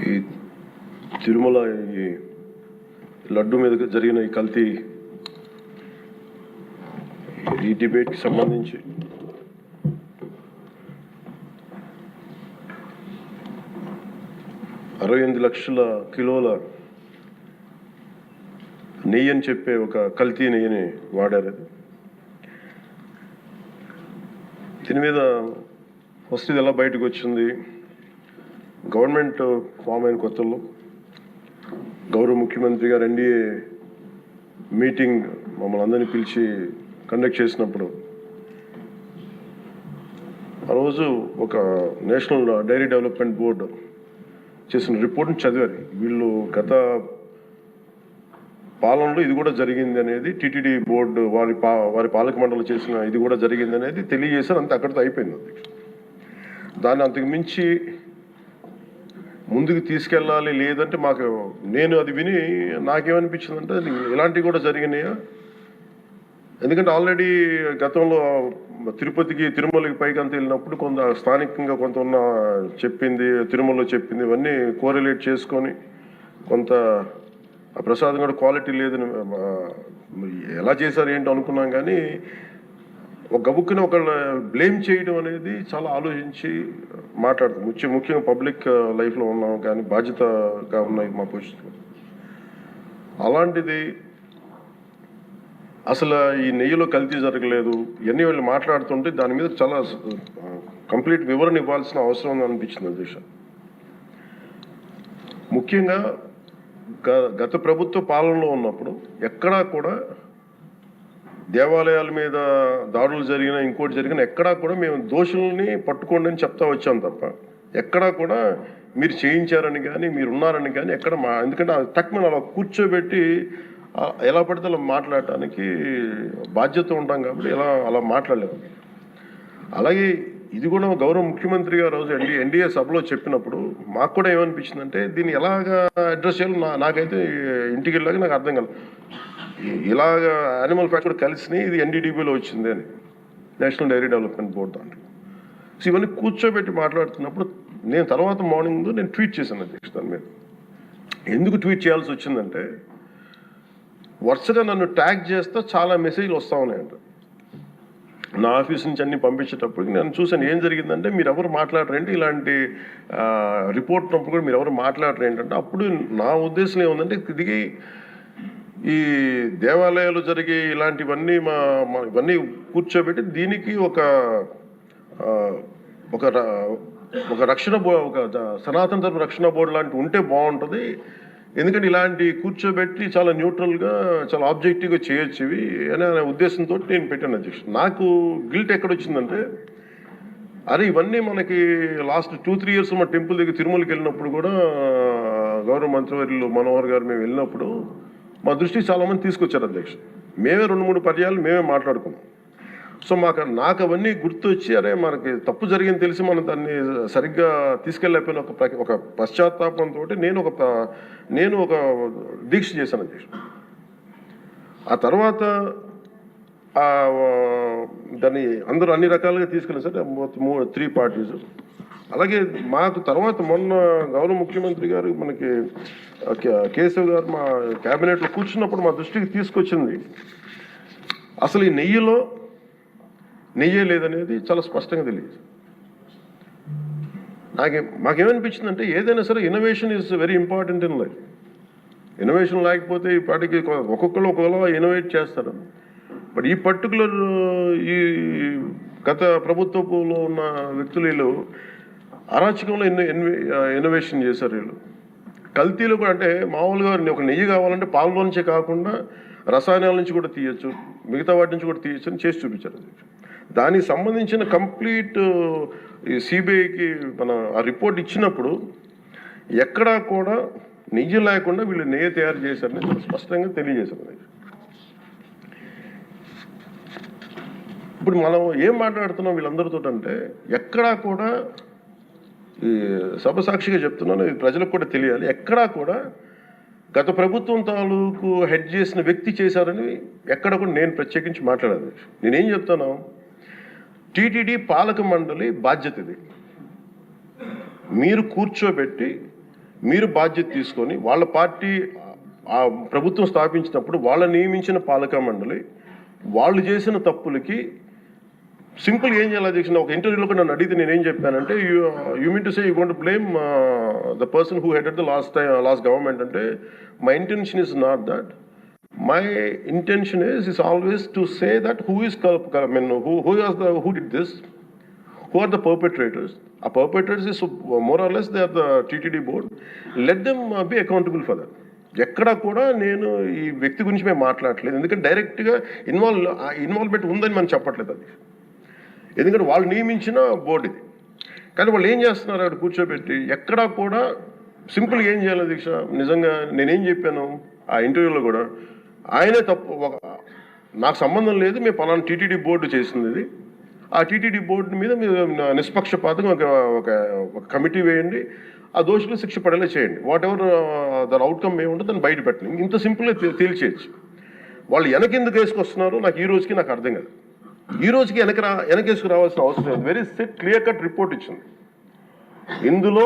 ఈ తిరుమల ఈ లడ్డు మీద జరిగిన ఈ కల్తీ ఈ డిబేట్కి సంబంధించి $68 లక్షల కిలోల నెయ్యి అని చెప్పే ఒక కల్తీ నెయ్యిని వాడారు. దీని మీద ఫస్ట్ ఇది ఎలా బయటకు వచ్చింది? గవర్నమెంట్ ఫామ్ అయిన కొత్తలో గౌరవ ముఖ్యమంత్రి గారు ఎన్డీఏ మీటింగ్ మమ్మల్ని అందరినీ పిలిచి కండక్ట్ చేసినప్పుడు ఆ రోజు ఒక నేషనల్ డైరీ డెవలప్మెంట్ బోర్డు చేసిన రిపోర్ట్ని చదివారు. వీళ్ళు గత పాలనలో ఇది కూడా జరిగింది అనేది టీటీడీ బోర్డు వారి పాలక మండలి చేసిన ఇది కూడా జరిగింది అనేది తెలియజేశారు. అంతే, అక్కడితో అయిపోయింది. దాన్ని అంతకు మించి ముందుకు తీసుకెళ్ళాలి లేదంటే నేను అది విని నాకేమనిపించిందంటే ఇలాంటివి కూడా జరిగినాయా? ఎందుకంటే ఆల్రెడీ గతంలో తిరుపతికి తిరుమలకి పైకి అంత వెళ్ళినప్పుడు కొంత స్థానికంగా కొంత ఉన్న చెప్పింది, తిరుమలలో చెప్పింది ఇవన్నీ కోరిలేట్ చేసుకొని కొంత ఆ ప్రసాదం కూడా క్వాలిటీ లేదని ఎలా చేశారు ఏంటో అనుకున్నాం. కానీ ఒక గబుక్కుని ఒకళ్ళు బ్లేమ్ చేయడం అనేది చాలా ఆలోచించి మాట్లాడుతాం. ముఖ్యంగా పబ్లిక్ లైఫ్లో ఉన్నాం కానీ బాధ్యతగా ఉన్నాయి మా పొజిషన్. అలాంటిది అసలు ఈ నెయ్యిలో కల్తీ జరగలేదు ఇవన్నీ వాళ్ళు మాట్లాడుతుంటే దాని మీద చాలా కంప్లీట్ వివరణ ఇవ్వాల్సిన అవసరం ఉంది అనిపించింది అధ్యక్ష. ముఖ్యంగా గత ప్రభుత్వ పాలనలో ఉన్నప్పుడు ఎక్కడా కూడా దేవాలయాల మీద దాడులు జరిగినా ఇంకోటి జరిగినా ఎక్కడా కూడా మేము దోషుల్ని పట్టుకోండి అని చెప్తా వచ్చాం తప్ప ఎక్కడా కూడా మీరు చేయించారని కానీ మీరు ఉన్నారని కానీ ఎక్కడ ఎందుకంటే తక్కువ అలా కూర్చోబెట్టి ఎలా పడితే అలా మాట్లాడటానికి బాధ్యత ఉంటాం కాబట్టి అలా మాట్లాడలేము. అలాగే ఇది కూడా గౌరవ ముఖ్యమంత్రి గారు రోజు ఎన్డీఏ సభలో చెప్పినప్పుడు మాకు కూడా ఏమనిపించిందంటే దీన్ని ఎలాగా అడ్రస్ చేయాలో నాకైతే ఇంటికి వెళ్ళాక నాకు అర్థం కాదు. ఇలాగ యానిమల్ ఫ్యాక్ట్ కూడా కలిసినాయి, ఇది ఎన్డీడీబీలో వచ్చింది అని నేషనల్ డైరీ డెవలప్మెంట్ బోర్డు దాంట్లో. సో ఇవన్నీ కూర్చోబెట్టి మాట్లాడుతున్నప్పుడు నేను తర్వాత మార్నింగ్ నేను ట్వీట్ చేశాను అధ్యక్ష. దాని మీద ఎందుకు ట్వీట్ చేయాల్సి వచ్చిందంటే వరుసగా నన్ను ట్యాగ్ చేస్తే చాలా మెసేజ్లు వస్తూ ఉన్నాయంట. నా ఆఫీస్ నుంచి అన్ని పంపించేటప్పటికి నేను చూసాను ఏం జరిగిందంటే మీరు ఎవరు మాట్లాడరేంటి, ఇలాంటి రిపోర్ట్ ఉన్నప్పుడు కూడా మీరు ఎవరు మాట్లాడరు ఏంటంటే అప్పుడు నా ఉద్దేశం ఏముందంటే ఇది ఈ దేవాలయాలు జరిగే ఇలాంటివన్నీ ఇవన్నీ కూర్చోబెట్టి దీనికి ఒక రక్షణ ఒక సనాతన ధర్మ రక్షణ బోర్డు లాంటి ఉంటే బాగుంటుంది. ఎందుకంటే ఇలాంటి కూర్చోబెట్టి చాలా న్యూట్రల్గా చాలా ఆబ్జెక్టివ్గా చేయొచ్చు ఇవి అనే ఉద్దేశంతో నేను పెట్టాను అధ్యక్ష. నాకు గిల్ట్ ఎక్కడొచ్చిందంటే అరే ఇవన్నీ మనకి లాస్ట్ 2-3 ఇయర్స్ మా టెంపుల్ దగ్గర తిరుమలకి వెళ్ళినప్పుడు కూడా గౌరవ మంత్రివర్యులు మనోహర్ గారు మేము వెళ్ళినప్పుడు మా దృష్టికి చాలామంది తీసుకొచ్చారు అధ్యక్ష. మేమే 2-3 పర్యాలు మేమే మాట్లాడుకున్నాం. సో నాకు అవన్నీ గుర్తొచ్చి అరే మనకి తప్పు జరిగింది తెలిసి మనం దాన్ని సరిగ్గా తీసుకెళ్ళకపోయిన ఒక పశ్చాత్తాపంతో నేను ఒక దీక్ష చేశాను అధ్యక్ష. ఆ తర్వాత దాన్ని అందరూ అన్ని రకాలుగా తీసుకెళ్ళారు సార్, 3 పార్టీస్. అలాగే మాకు తర్వాత మొన్న గౌరవ ముఖ్యమంత్రి గారు మనకి కేశవ్ గారు మా క్యాబినెట్లో కూర్చున్నప్పుడు మా దృష్టికి తీసుకొచ్చింది అసలు ఈ నెయ్యిలో నెయ్యే లేదనేది చాలా స్పష్టంగా తెలియదు. మాకేమనిపించిందంటే ఏదైనా సరే innovation is very important in life. Innovation లేకపోతే ఈ పాటికి ఒక్కొక్కరు ఒకలా ఇన్నోవేట్ చేస్తారు. బట్ ఈ పర్టికులర్ ఈ గత ప్రభుత్వంలో ఉన్న వ్యక్తులు వీళ్ళు అరాచకంలో ఇన్నోవేషన్ చేశారు. వీళ్ళు కల్తీలు కూడా అంటే మామూలుగా ఒక నెయ్యి కావాలంటే పాలలో నుంచే కాకుండా రసాయనాల నుంచి కూడా తీయచ్చు, మిగతా వాటి నుంచి కూడా తీయచ్చు అని చేసి చూపించారు. దానికి సంబంధించిన కంప్లీట్ ఈ సిబిఐకి మన ఆ రిపోర్ట్ ఇచ్చినప్పుడు ఎక్కడా కూడా నెయ్యి లేకుండా వీళ్ళు నెయ్యి తయారు చేశారని చాలా స్పష్టంగా తెలియజేశారు. ఇప్పుడు మనం ఏం మాట్లాడుతున్నాం వీళ్ళందరితో అంటే ఎక్కడా కూడా ఈ సభ సాక్షిగా చెప్తున్నాను, ఇది ప్రజలకు కూడా తెలియాలి, ఎక్కడా కూడా గత ప్రభుత్వం తాలూకు హెడ్ చేసిన వ్యక్తి చేశారని ఎక్కడ కూడా నేను ప్రత్యేకించి మాట్లాడాను. నేనేం చెప్తాను, టీటీడీ పాలక మండలి బాధ్యత ఇది. మీరు కూర్చోబెట్టి మీరు బాధ్యత తీసుకొని వాళ్ళ పార్టీ ఆ ప్రభుత్వం స్థాపించినప్పుడు వాళ్ళ నియమించిన పాలకా మండలి వాళ్ళు చేసిన తప్పులకి సింపుల్ ఏం చేయాలి అధ్యక్ష? ఒక ఇంటర్వ్యూలో కూడా నన్ను అడిగితే నేనేం చెప్పానంటే you mean to say you want to blame the person who headed the last government అంటే my intention is not that. My intention is always to say that who did this, who are the perpetrators. A perpetrators is more or less they are the TTD board. Let them be accountable for that. ఎక్కడా కూడా నేను ఈ వ్యక్తి గురించి మేము మాట్లాడట్లేదు, ఎందుకంటే డైరెక్ట్గా ఇన్వాల్వ్మెంట్ ఉందని మనం చెప్పట్లేదు అది, ఎందుకంటే వాళ్ళు నియమించిన బోర్డు ఇది. కానీ వాళ్ళు ఏం చేస్తున్నారు అక్కడ కూర్చోబెట్టి ఎక్కడా కూడా సింపుల్గా ఏం చేయాలి దీక్ష? నిజంగా నేనేం చెప్పాను ఆ ఇంటర్వ్యూలో కూడా, ఆయనే తప్పు, నాకు సంబంధం లేదు, మేము పలానా టీటీడీ బోర్డు చేసింది ఇది, ఆ టీటీడీ బోర్డు మీద మీరు నిష్పక్షపాతంగా ఒక కమిటీ వేయండి, ఆ దోషులు శిక్ష పడేలా చేయండి, వాట్ ఎవర్ దాని అవుట్కమ్ ఏముంటుందో దాన్ని బయట పెట్టండి, ఇంత సింపుల్గా తేల్చేయచ్చు. వాళ్ళు వెనకెందుకు వేసుకొస్తున్నారు నాకు ఈ రోజుకి నాకు అర్థం కాదు. ఈ రోజుకి వెనకేసుకు రావాల్సిన అవసరం లేదు. వెరీ క్లియర్ కట్ రిపోర్ట్ ఇచ్చింది. ఇందులో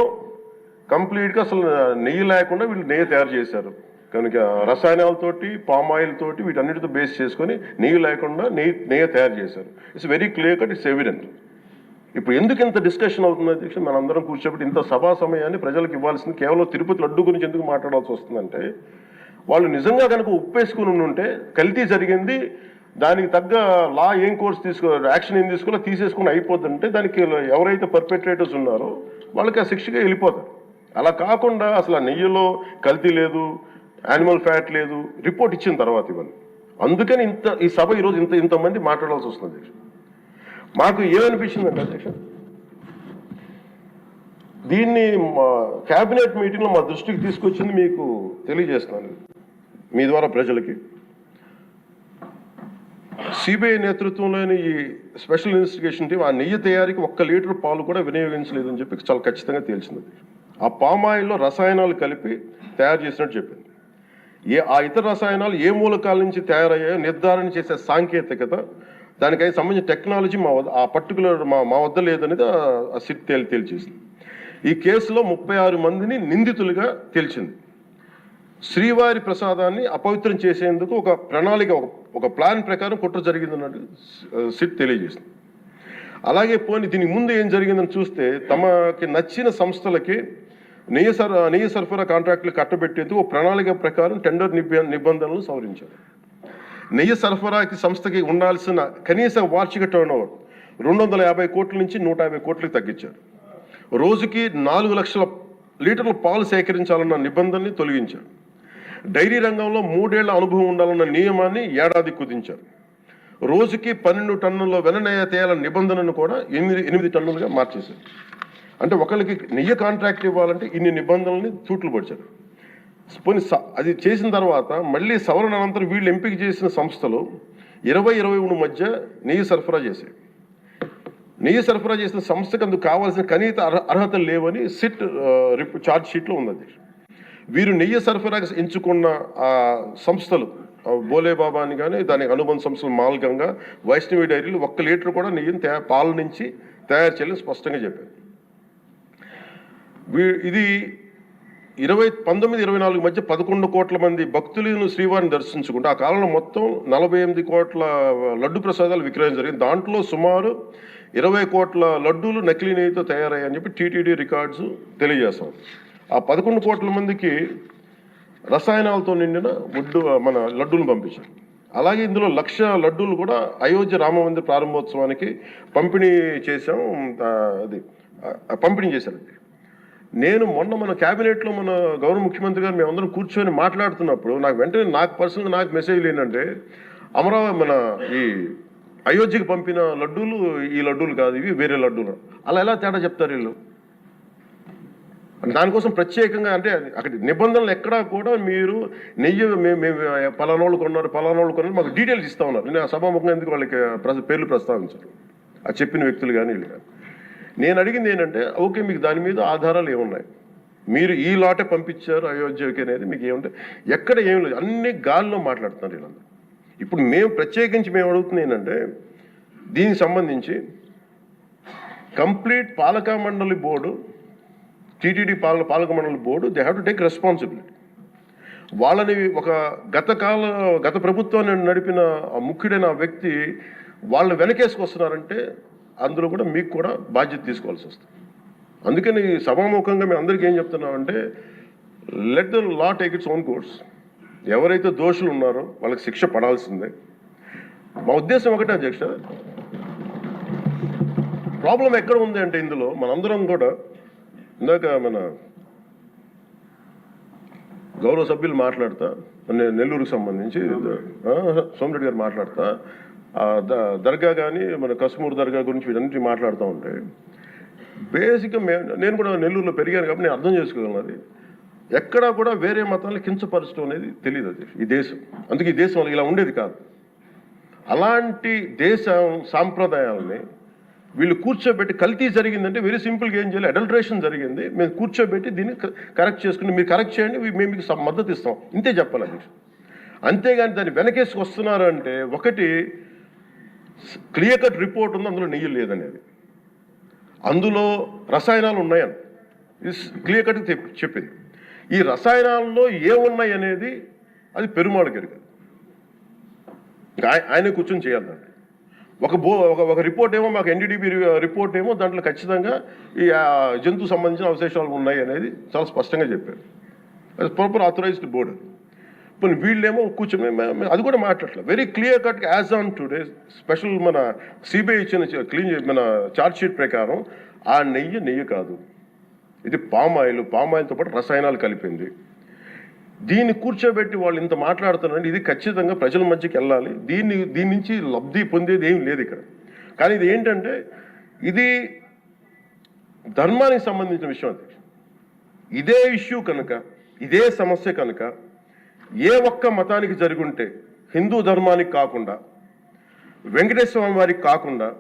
కంప్లీట్గా అసలు నెయ్యి లేకుండా వీళ్ళు నెయ్యి తయారు చేశారు కనుక రసాయనాలతోటి పామ్ ఆయిల్ తోటి వీటన్నిటితో బేస్ చేసుకొని నెయ్యి లేకుండా నెయ్యి తయారు చేశారు. It's very clear cut, it's evident. ఇప్పుడు ఎందుకు ఇంత డిస్కషన్ అవుతుంది అధ్యక్ష? మనందరం కూర్చోబెట్టి ఇంత సభా సమయాన్ని ప్రజలకు ఇవ్వాల్సింది కేవలం తిరుపతి లడ్డు గురించి ఎందుకు మాట్లాడాల్సి వస్తుందంటే, వాళ్ళు నిజంగా కనుక ఉప్పేసుకుని ఉంటే కల్తీ జరిగింది, దానికి తగ్గ లా ఏం కోర్స్ యాక్షన్ ఏం తీసుకోవాలో తీసేసుకుని అయిపోతుంటే దానికి ఎవరైతే పర్పెట్రేటర్స్ ఉన్నారో వాళ్ళకి ఆ శిక్షగా వెళ్ళిపోతారు. అలా కాకుండా అసలు ఆ నెయ్యిలో కల్తీ లేదు, యానిమల్ ఫ్యాట్ లేదు, రిపోర్ట్ ఇచ్చిన తర్వాత ఇవన్నీ. అందుకని ఈ సభ ఈరోజు ఇంతమంది మాట్లాడాల్సి వస్తుంది అధ్యక్ష. మాకు ఏమనిపించిందంటే అధ్యక్ష, దీన్ని క్యాబినెట్ మీటింగ్లో మా దృష్టికి తీసుకొచ్చింది మీకు తెలియజేస్తున్నాను మీ ద్వారా ప్రజలకి. సిబిఐ నేతృత్వంలోని ఈ స్పెషల్ ఇన్వెస్టిగేషన్ టీం ఆ నెయ్యి తయారీకి 1 లీటర్ పాలు కూడా వినియోగించలేదని చెప్పి చాలా ఖచ్చితంగా తేల్చింది. ఆ పామాయిల్లో రసాయనాలు కలిపి తయారు చేసినట్టు చెప్పింది. ఆ ఇతర రసాయనాలు ఏ మూలకాల నుంచి తయారయ్యాయో నిర్ధారణ చేసే సాంకేతికత, దానికై సంబంధించిన టెక్నాలజీ ఆ పర్టికులర్ మా వద్ద లేదనేది ఆ సిట్ తేల్చేసింది. ఈ కేసులో 36 మందిని నిందితులుగా తేల్చింది. శ్రీవారి ప్రసాదాన్ని అపవిత్రం చేసేందుకు ఒక ప్రణాళిక, ఒక ప్లాన్ ప్రకారం కుట్ర జరిగిందన్నట్టు సిట్ తెలియజేసింది. అలాగే దీనికి ముందు ఏం జరిగిందని చూస్తే, తమకి నచ్చిన సంస్థలకి నెయ్యి సరఫరా కాంట్రాక్టులు కట్టబెట్టేందుకు ఒక ప్రణాళిక ప్రకారం టెండర్ నిబంధనలు సవరించారు. నెయ్యి సరఫరాకి సంస్థకి ఉండాల్సిన కనీస వార్షిక టర్నోవర్ 250 కోట్ల నుంచి 150 కోట్లకు తగ్గించారు. రోజుకి 4 లక్షల లీటర్ల పాలు సేకరించాలన్న నిబంధనని తొలగించారు. డైరీ రంగంలో 3 ఏళ్ల అనుభవం ఉండాలన్న నియమాన్ని ఏడాది కుదించారు. రోజుకి 12 టన్నుల వెన్నెయ్య తేయాలన్న నిబంధనను కూడా 8 టన్నులుగా మార్చేశారు. అంటే ఒకరికి నెయ్యి కాంట్రాక్ట్ ఇవ్వాలంటే ఇన్ని నిబంధనల్ని తూట్లు పొడిచారు. అది చేసిన తర్వాత మళ్ళీ సవరణ అనంతరం వీళ్ళు ఎంపిక చేసిన సంస్థలు 20-23 మధ్య నెయ్యి సరఫరా చేశాయి. నెయ్యి సరఫరా చేసిన సంస్థకు అందుకు కావాల్సిన కనీత అర్హతలు లేవని సిట్ ఛార్జ్ షీట్లో ఉంది. వీరు నెయ్యి సరఫరాకి ఎంచుకున్న సంస్థలు బోలేబాబా అని కానీ దానికి అనుబంధ సంస్థలు మాల్గంగా, వైష్ణవి డైరీలు 1 లీటర్ కూడా నెయ్యిని పాల నుంచి తయారు చేయాలని స్పష్టంగా చెప్పారు. ఇది 1924 మధ్య 11 కోట్ల మంది భక్తులను శ్రీవారిని దర్శించుకుంటే ఆ కాలంలో మొత్తం 48 కోట్ల లడ్డు ప్రసాదాలు విక్రయం జరిగింది. దాంట్లో సుమారు 20 కోట్ల లడ్డూలు నకిలీ నెయ్యితో తయారయ్యాయని చెప్పి టీటీడీ రికార్డ్స్ తెలియజేస్తాం. ఆ 11 కోట్ల మందికి రసాయనాలతో నిండిన మన లడ్డూలు పంపించారు. అలాగే ఇందులో 1,00,000 లడ్డూలు కూడా అయోధ్య రామమందిర ప్రారంభోత్సవానికి పంపిణీ చేశారు. నేను మొన్న మన క్యాబినెట్లో మన గౌరవ ముఖ్యమంత్రి గారు మేమందరం కూర్చొని మాట్లాడుతున్నప్పుడు నాకు పర్సనల్గా మెసేజ్లు ఏంటంటే, మన ఈ అయోధ్యకి పంపిన లడ్డూలు ఈ లడ్డూలు కాదు, ఇవి వేరే లడ్డూలు, అలా ఎలా తేడా చెప్తారు వీళ్ళు? దానికోసం ప్రత్యేకంగా అంటే అక్కడ నిబంధనలు ఎక్కడా కూడా మీరు నెయ్యి మేము పలానోళ్ళు కొన్నారు మాకు డీటెయిల్స్ ఇస్తా ఉన్నారు. నేను సభాముఖంగా ఎందుకు వాళ్ళకి పేర్లు ప్రస్తావించారు ఆ చెప్పిన వ్యక్తులు కానీ వీళ్ళు కానీ. నేను అడిగింది ఏంటంటే, ఓకే మీకు దాని మీద ఆధారాలు ఏమున్నాయి, మీరు ఈ లాటే పంపించారు అయోధ్యకి అనేది మీకు ఏముంటాయి? ఎక్కడ ఏం లేదు, అన్ని గాల్లో మాట్లాడుతున్నారు వీళ్ళందరూ. ఇప్పుడు మేము అడుగుతుంది ఏంటంటే, దీనికి సంబంధించి కంప్లీట్ పాలకా మండలి బోర్డు టీటీడీ పాలక మండలి board they have to take responsibility. వాళ్ళని ఒక గత ప్రభుత్వాన్ని నడిపిన ఆ ముఖ్యుడైన ఆ వ్యక్తి వాళ్ళని వెనకేసుకొస్తున్నారంటే అందులో కూడా మీకు కూడా బాధ్యత తీసుకోవాల్సి వస్తుంది. అందుకని సభాముఖంగా మేము అందరికీ ఏం చెప్తున్నామంటే let the law take its own course. ఎవరైతే దోషులు ఉన్నారో వాళ్ళకి శిక్ష పడాల్సిందే. మా ఉద్దేశం ఒకటే అధ్యక్ష, ప్రాబ్లం ఎక్కడ ఉంది అంటే ఇందులో మనందరం కూడా ఇందాక మన గౌరవ సభ్యులు మాట్లాడతా నెల్లూరుకు సంబంధించి సోమిరెడ్డి గారు మాట్లాడతా దర్గా కానీ మన కస్మూర్ దర్గా గురించి వీటన్నిటి మాట్లాడుతూ ఉంటే బేసిక్గా నేను కూడా నెల్లూరులో పెరిగాను కాబట్టి నేను అర్థం చేసుకోగలను. అది ఎక్కడా కూడా వేరే మతాలను కించపరచడం అనేది తెలియదు అది ఈ దేశం. అందుకే ఈ దేశం ఇలా ఉండేది కాదు. అలాంటి దేశం సాంప్రదాయాలని వీళ్ళు కూర్చోబెట్టి కల్తీ జరిగిందంటే వెరీ సింపుల్గా ఏం చేయాలి, అడల్ట్రేషన్ జరిగింది, మేము కూర్చోబెట్టి దీన్ని కరెక్ట్ చేసుకుని మీరు కరెక్ట్ చేయండి, మేము మీకు మద్దతు ఇస్తాం, ఇంతే చెప్పాలి అధ్యక్ష. అంతేగాని దాన్ని వెనకేసుకు వస్తున్నారు అంటే ఒకటి క్లియర్ కట్ రిపోర్ట్ ఉంది, అందులో నెయ్యి లేదనేది, అందులో రసాయనాలు ఉన్నాయని క్లియర్ కట్ చెప్పింది. ఈ రసాయనాల్లో ఏమున్నాయి అనేది అది పెరుమాళకి ఎరుగదు, ఆయనే కూర్చొని చేయాలండి. ఒక రిపోర్ట్ ఏమో మాకు ఎన్డీడీబీ రిపోర్ట్ ఏమో దాంట్లో ఖచ్చితంగా ఈ జంతు సంబంధించిన అవశేషాలు ఉన్నాయి అనేది చాలా స్పష్టంగా చెప్పారు. అది ప్రాపర్ ఆథరైజ్డ్ బోర్డు. ఇప్పుడు వీళ్ళేమో కూర్చొని అది కూడా మాట్లాడలేదు. Very clear cut as on today special మన సిబిఐ ఇచ్చిన మన ఛార్జ్ షీట్ ప్రకారం ఆ నెయ్యి కాదు, ఇది పామాయిల్తో పాటు రసాయనాలు కలిపింది. దీన్ని కూర్చోబెట్టి వాళ్ళు ఇంత మాట్లాడుతున్నారంటే ఇది ఖచ్చితంగా ప్రజల మధ్యకి వెళ్ళాలి. దీని నుంచి లబ్ధి పొందేది ఏం లేదు ఇక్కడ. కానీ ఇది ఏంటంటే ఇది ధర్మానికి సంబంధించిన విషయం. అది ఇదే ఇష్యూ కనుక, ఇదే సమస్య కనుక ఏ ఒక్క మతానికి జరుగుంటే హిందూ ధర్మానికి కాకుండా వెంకటేశ్వర స్వామి వారికి కాకుండా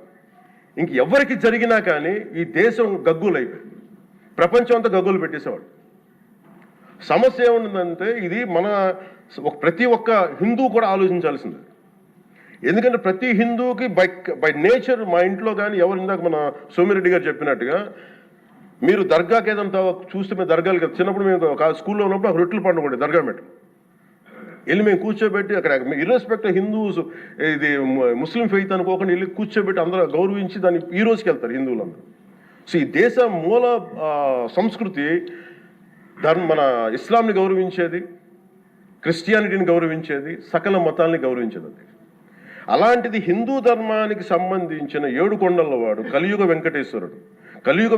ఇంకెవరికి జరిగినా కానీ ఈ దేశం గగ్గులు అయిపోయింది, ప్రపంచం అంతా గగ్గులు పెట్టేసేవాడు. సమస్య ఏముందంటే ఇది మన ప్రతి ఒక్క హిందూ కూడా ఆలోచించాల్సింది. ఎందుకంటే ప్రతి హిందూకి బై నేచర్ మా ఇంట్లో కానీ ఎవరు ఇందాక మన సోమిరెడ్డి గారు చెప్పినట్టుగా మీరు దర్గాకి ఏదంతా చూస్తే మేము దర్గాలు చిన్నప్పుడు మేము స్కూల్లో ఉన్నప్పుడు రొట్టెలు పండుగ ఉండే దర్గా మెట్టు వెళ్ళి మేము కూర్చోబెట్టి అక్కడ ఇర్రెస్పెక్ట్ హిందూస్ ఇది ముస్లిం ఫెయిత్ అనుకోకుండా వెళ్ళి కూర్చోబెట్టి అందరూ గౌరవించి దాన్ని ఈ రోజుకి వెళ్తారు హిందువులందరూ. సో ఈ దేశ మూల సంస్కృతి మన ఇస్లాంని గౌరవించేది, క్రిస్టియానిటీని గౌరవించేది, సకల మతాల్ని గౌరవించేది. అలాంటిది హిందూ ధర్మానికి సంబంధించిన 7 కొండల వాడు కలియుగ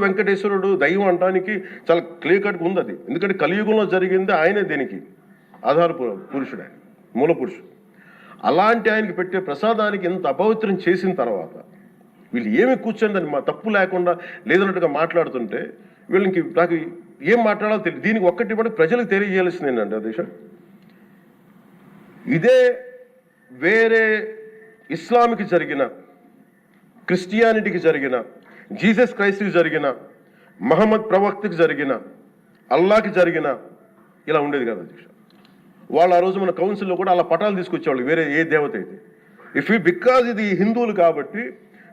వెంకటేశ్వరుడు దైవం అనడానికి చాలా క్లియర్ కట్ ఉంది అది. ఎందుకంటే కలియుగంలో జరిగింది ఆయనే, దీనికి ఆధార పురుషుడు, ఆయన మూల పురుషుడు. అలాంటి ఆయనకి పెట్టే ప్రసాదానికి ఇంత అపవిత్రం చేసిన తర్వాత వీళ్ళు ఏమి కూర్చొని మా తప్పు లేకుండా లేదన్నట్టుగా మాట్లాడుతుంటే వీళ్ళకి నాకు ఏం మాట్లాడాలో తెలియదు. దీనికి ఒక్కటి కూడా ప్రజలకు తెలియజేయాల్సింది ఏంటంటే అధ్యక్ష, ఇదే వేరే ఇస్లాంకి జరిగిన, క్రిస్టియానిటీకి జరిగిన, జీసస్ క్రైస్ట్కి జరిగిన, మహమ్మద్ ప్రవక్తకి జరిగిన, అల్లాకి జరిగిన ఇలా ఉండేది కదా అధ్యక్ష. వాళ్ళు ఆ రోజు మన కౌన్సిల్లో కూడా అలా పటాలు తీసుకొచ్చేవాళ్ళు వేరే ఏ దేవత అయితే. బికాజ్ ఇది హిందువులు కాబట్టి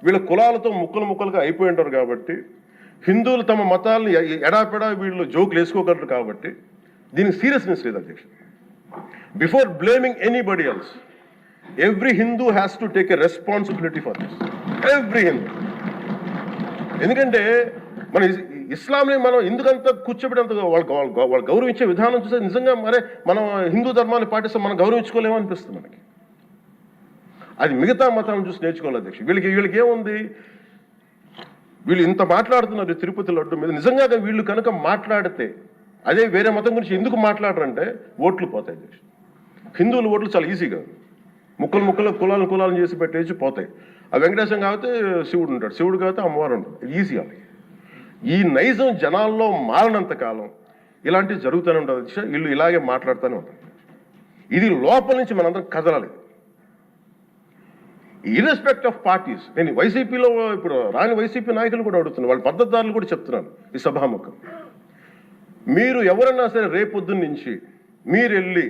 వీళ్ళ కులాలతో ముక్కలుగా అయిపోయి ఉంటారు కాబట్టి హిందువులు తమ మతాలను ఎడాపెడా వీళ్ళు జోకులు వేసుకోగలరు కాబట్టి దీనికి సీరియస్నెస్ లేదు అధ్యక్ష. Before blaming anybody else every Hindu has to take a responsibility for this, every Hindu. ఎందుకంటే మన ఇస్లాంని మనం ఎందుకంత కూర్చోబెట్టేంత వాళ్ళు గౌరవించే విధానం చూస్తే నిజంగా మరే మనం హిందూ ధర్మాన్ని పాటిస్తాం, మనం గౌరవించుకోలేమో అనిపిస్తుంది మనకి. అది మిగతా మతాలను చూసి నేర్చుకోవాలి అధ్యక్ష. వీళ్ళకి ఏముంది, వీళ్ళు ఇంత మాట్లాడుతున్నారు తిరుపతి లడ్డు మీద. నిజంగా వీళ్ళు కనుక మాట్లాడితే అదే వేరే మతం గురించి ఎందుకు మాట్లాడరంటే ఓట్లు పోతాయి అధ్యక్ష. హిందువుల ఓట్లు చాలా ఈజీగా ముక్కలు కులాలను చేసి పెట్టేసి పోతాయి. ఆ వెంకటేశ్వరం కాబట్టి శివుడు ఉంటాడు, శివుడు కాబట్టి అమ్మవారు ఉంటాడు, ఈజీ. వాళ్ళకి ఈ నైజం జనాల్లో మారినంత కాలం ఇలాంటివి జరుగుతూనే ఉంటుంది అధ్యక్ష. వీళ్ళు ఇలాగే మాట్లాడుతూనే ఉంటారు. ఇది లోపల నుంచి మనందరం కదలాలి, ఇర్రెస్పెక్ట్ ఆఫ్ పార్టీస్. నేను వైసీపీలో ఇప్పుడు రాని వైసీపీ నాయకులు కూడా అడుగుతున్నాను, వాళ్ళ పద్ధతిదారులు కూడా చెప్తున్నాను ఈ సభాముఖం. మీరు ఎవరన్నా సరే రేపొద్దున్న నుంచి మీరు వెళ్ళి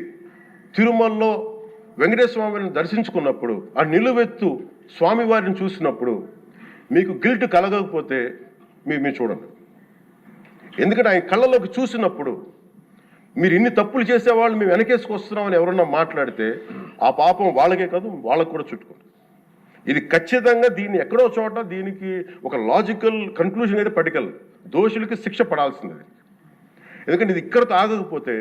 తిరుమలలో వెంకటేశ్వర స్వామిని దర్శించుకున్నప్పుడు ఆ నిలువెత్తు స్వామివారిని చూసినప్పుడు మీకు గిల్ట్ కలగకపోతే మీరు చూడండి. ఎందుకంటే ఆయన కళ్ళలోకి చూసినప్పుడు మీరు ఇన్ని తప్పులు చేసేవాళ్ళు మేము వెనకేసుకొస్తున్నామని ఎవరన్నా మాట్లాడితే ఆ పాపం వాళ్ళకే కాదు వాళ్ళకు కూడా చుట్టుకుంటుంది. ఇది ఖచ్చితంగా దీన్ని ఎక్కడో చోట దీనికి ఒక లాజికల్ కన్క్లూజన్ అయితే పట్టుకెళ్ళదు. దోషులకి శిక్ష పడాల్సింది. ఎందుకంటే ఇది ఇక్కడతో ఆగకపోతే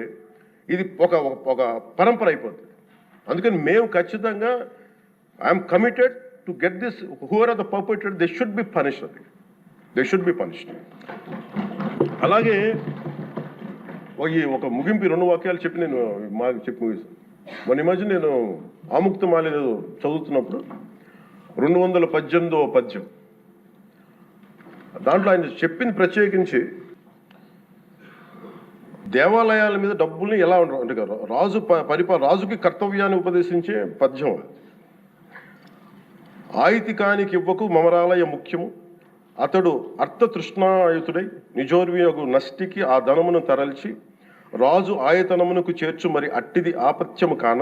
ఇది ఒక ఒక పరంపర అయిపోతుంది. అందుకని మేము ఖచ్చితంగా I'm committed to get this who are are the perpetrator, they should be punished. They should be punished. అలాగే ఒక ముగింపు 2 వాక్యాలు చెప్పి నేను మాకు చెప్పి ముగిస్తాను. మొన్న మధ్య నేను ఆముక్తమాల్య చదువుతున్నప్పుడు 218వ పద్యం దాంట్లో ఆయన చెప్పింది ప్రత్యేకించి దేవాలయాల మీద డబ్బుల్ని ఎలా అంటే రాజుకి కర్తవ్యాన్ని ఉపదేశించే పద్యం. ఆయితికానికి ఇవ్వకు మమరాలయ ముఖ్యము, అతడు అర్థతృష్ణాయుతుడై నిజోర్వియగు నష్టికి ఆ ధనమును తరల్చి రాజు ఆయతనమునకు చేర్చు మరి అట్టిది ఆపత్యము కాన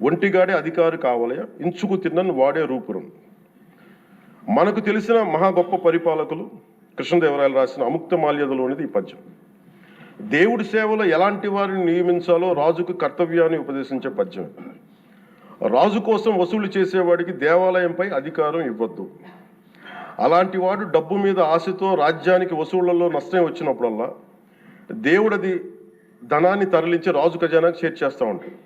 ఒంటిగాడే అధికారి కావలయ ఇంచుకు తిన్నను వాడే రూపురం. మనకు తెలిసిన మహా గొప్ప పరిపాలకులు కృష్ణదేవరాయలు రాసిన అముక్తమాల్యదలోనిది ఈ పద్యం. దేవుడి సేవలో ఎలాంటి వారిని నియమించాలో రాజుకు కర్తవ్యాన్ని ఉపదేశించే పద్యం. రాజు కోసం వసూలు చేసేవాడికి దేవాలయంపై అధికారం ఇవ్వద్దు. అలాంటి వాడు డబ్బు మీద ఆశతో రాజ్యానికి వసూళ్లలో నష్టం వచ్చినప్పుడల్లా దేవుడది ధనాన్ని తరలించి రాజు ఖజానాకి చేర్చేస్తూ ఉంటాడు.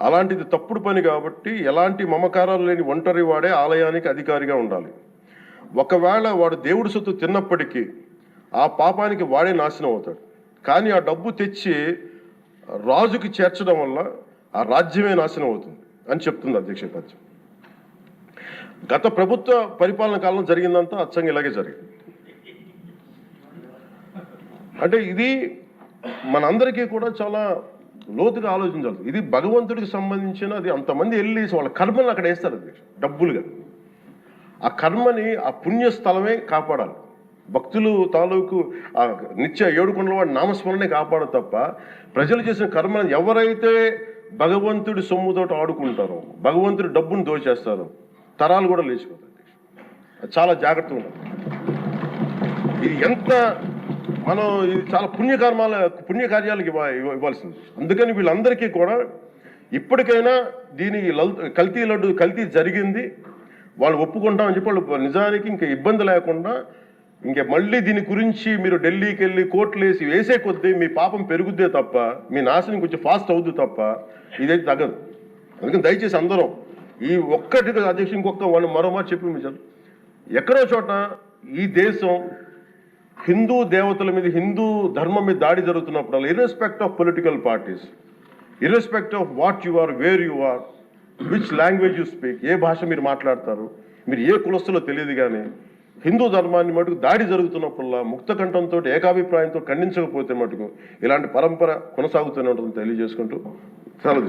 అలాంటిది తప్పుడు పని కాబట్టి ఎలాంటి మమకారాలు లేని ఒంటరి వాడే ఆలయానికి అధికారిగా ఉండాలి. ఒకవేళ వాడు దేవుడి సొత్తు తిన్నప్పటికీ ఆ పాపానికి వాడే నాశనం అవుతాడు. కానీ ఆ డబ్బు తెచ్చి రాజుకి చేర్చడం వల్ల ఆ రాజ్యమే నాశనం అవుతుంది అని చెప్తుంది అధ్యక్ష పద్యం. గత ప్రభుత్వ పరిపాలన కాలంలో జరిగిందంతా అచ్చంగా ఇలాగే జరిగింది. అంటే ఇది మనందరికీ కూడా చాలా లోతుగా ఆలోచించాలి. ఇది భగవంతుడికి సంబంధించిన అది. అంతమంది వెళ్ళి వాళ్ళ కర్మని అక్కడ వేస్తారు అధ్యక్ష డబ్బులుగా. ఆ కర్మని ఆ పుణ్యస్థలమే కాపాడాలి. భక్తులు తాలూకు ఆ నిత్య 7 కొండల వాడి నామస్మరణే కాపాడు తప్ప ప్రజలు చేసిన కర్మను ఎవరైతే భగవంతుడి సొమ్ముతోటి ఆడుకుంటారో, భగవంతుడి డబ్బును దోచేస్తారో తరాలు కూడా లేచిపోతాయి. చాలా జాగ్రత్తగా ఉండాలి. ఇది ఎంత మనం ఇది చాలా పుణ్యకార్యాలకు ఇవ్వాల్సింది. అందుకని వీళ్ళందరికీ కూడా ఇప్పటికైనా దీని కల్తీ జరిగింది వాళ్ళు ఒప్పుకుంటామని చెప్పి వాళ్ళు నిజానికి ఇంకా ఇబ్బంది లేకుండా ఇంక మళ్ళీ దీని గురించి మీరు ఢిల్లీకి వెళ్ళి కోర్టులు వేసే కొద్దీ మీ పాపం పెరుగుద్దే తప్ప మీ నాశనం కొంచెం ఫాస్ట్ అవుద్ది తప్ప ఇదైతే తగ్గదు. అందుకని దయచేసి అందరం ఈ ఒక్కటి అధ్యక్ష ఇంకొక మరో మాట చెప్పి మీరు ఎక్కడో చోట ఈ దేశం హిందూ దేవతల మీద హిందూ ధర్మం మీద దాడి జరుగుతున్నప్పుడు irrespective of political parties, irrespective of what you are, where you are, which language you speak, ఏ భాష మీరు మాట్లాడతారు, మీరు ఏ కులస్తులో తెలియదు, కానీ హిందూ ధర్మాన్ని మటుకు దాడి జరుగుతున్నప్పుడల్లా ముక్త కంఠంతో ఏకాభిప్రాయంతో ఖండించకపోతే మటుకు ఇలాంటి పరంపర కొనసాగుతూనే ఉంటుందని తెలియజేసుకుంటూ సెలవు.